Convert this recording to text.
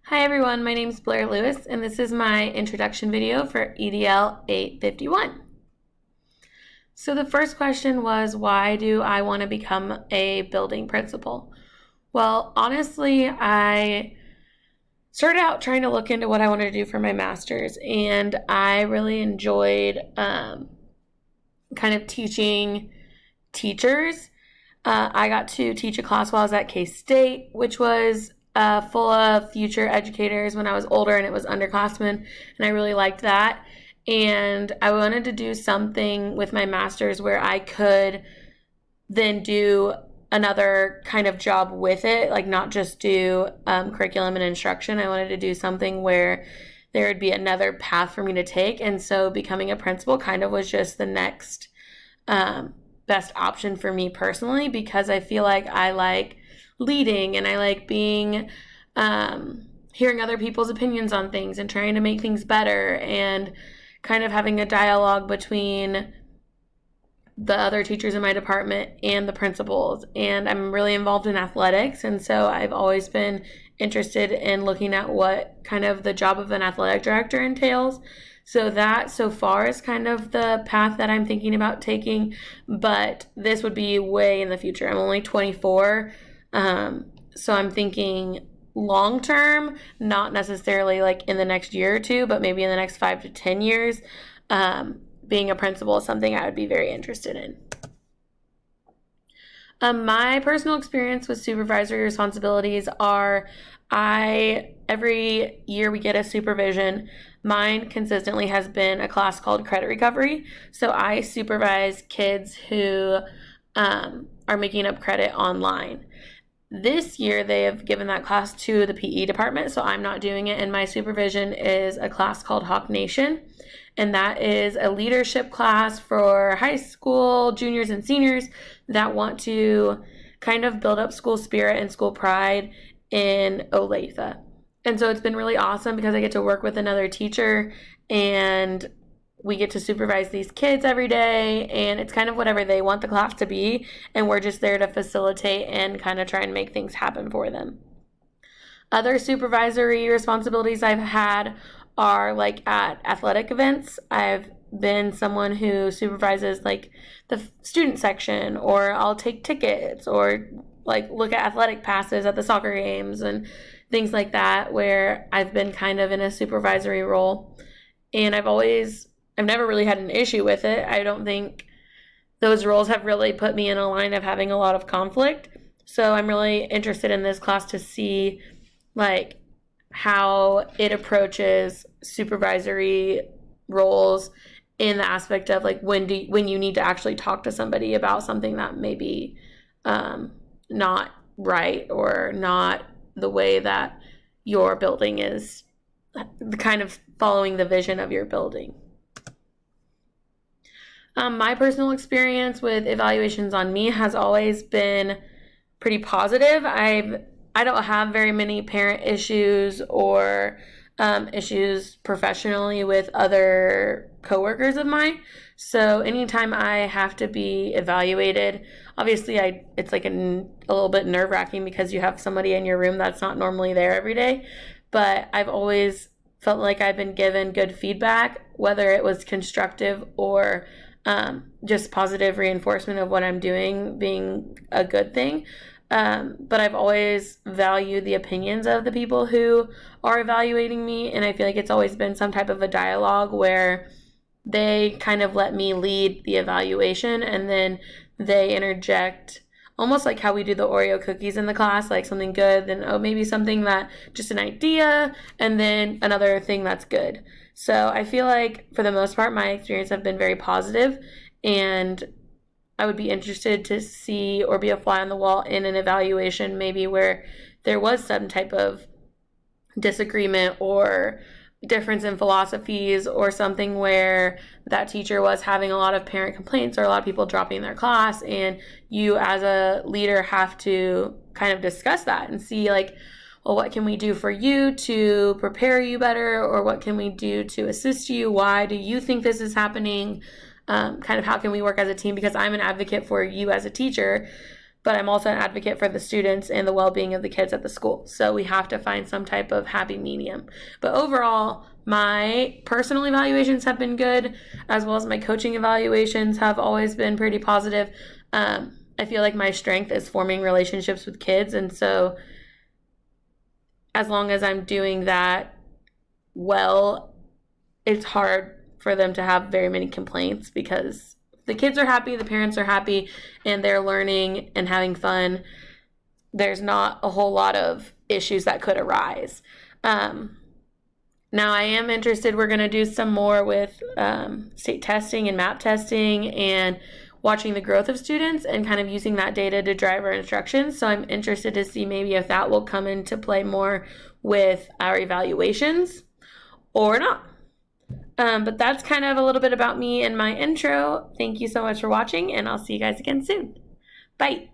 Hi everyone, my name is Blair Lewis and this is my introduction video for EDL 851. So the first question was, why do I want to become a building principal? Well, honestly, I started out trying to look into what I wanted to do for my master's, and I really enjoyed kind of teaching teachers. I got to teach a class while I was at K-State, which was full of future educators when I was older, and it was underclassmen, and I really liked that. And I wanted to do something with my master's where I could then do another kind of job with it, like not just do curriculum and instruction. I wanted to do something where there would be another path for me to take, and so becoming a principal kind of was just the next best option for me personally, because I feel like I like leading and I like being hearing other people's opinions on things and trying to make things better and kind of having a dialogue between the other teachers in my department and the principals. And I'm really involved in athletics, and so I've always been interested in looking at what kind of the job of an athletic director entails. So that so far is kind of the path that I'm thinking about taking, but this would be way in the future. I'm only 24, so I'm thinking long term, not necessarily like in the next year or two, but maybe in the next 5 to 10 years. Being a principal is something I would be very interested in. My personal experience with supervisory responsibilities are every year we get a supervision. Mine consistently has been a class called credit recovery. So I supervise kids who are making up credit online. This year they have given that class to the PE department, so I'm not doing it, and my supervision is a class called Hawk Nation, and that is a leadership class for high school juniors and seniors that want to kind of build up school spirit and school pride in Olathe. And so it's been really awesome because I get to work with another teacher and we get to supervise these kids every day, and it's kind of whatever they want the class to be, and we're just there to facilitate and kind of try and make things happen for them. Other supervisory responsibilities I've had are like at athletic events. I've been someone who supervises like the student section, or I'll take tickets, or like look at athletic passes at the soccer games and things like that, where I've been kind of in a supervisory role. And I've never really had an issue with it. I don't think those roles have really put me in a line of having a lot of conflict. So I'm really interested in this class to see like how it approaches supervisory roles in the aspect of like when you need to actually talk to somebody about something that may be not right or not the way that your building is kind of following the vision of your building. My personal experience with evaluations on me has always been pretty positive. I don't have very many parent issues or issues professionally with other coworkers of mine. So anytime I have to be evaluated, obviously it's like a little bit nerve-wracking because you have somebody in your room that's not normally there every day. But I've always felt like I've been given good feedback, whether it was constructive or just positive reinforcement of what I'm doing being a good thing. But I've always valued the opinions of the people who are evaluating me, and I feel like it's always been some type of a dialogue where they kind of let me lead the evaluation, and then they interject, almost like how we do the Oreo cookies in the class, like something good, then maybe something that just an idea, and then another thing that's good. So I feel like for the most part, my experience have been very positive, and I would be interested to see or be a fly on the wall in an evaluation maybe where there was some type of disagreement or difference in philosophies, or something where that teacher was having a lot of parent complaints or a lot of people dropping their class, and you as a leader have to kind of discuss that and see like, well, what can we do for you to prepare you better, or what can we do to assist you? Why do you think this is happening? Kind of how can we work as a team, because I'm an advocate for you as a teacher, but I'm also an advocate for the students and the well-being of the kids at the school. So we have to find some type of happy medium. But overall, my personal evaluations have been good, as well as my coaching evaluations have always been pretty positive. I feel like my strength is forming relationships with kids, and so as long as I'm doing that well, it's hard for them to have very many complaints, because the kids are happy, the parents are happy, and they're learning and having fun. There's not a whole lot of issues that could arise. Now I am interested, we're going to do some more with state testing and map testing and watching the growth of students and kind of using that data to drive our instructions. So I'm interested to see maybe if that will come into play more with our evaluations or not. But that's kind of a little bit about me and my intro. Thank you so much for watching, and I'll see you guys again soon. Bye.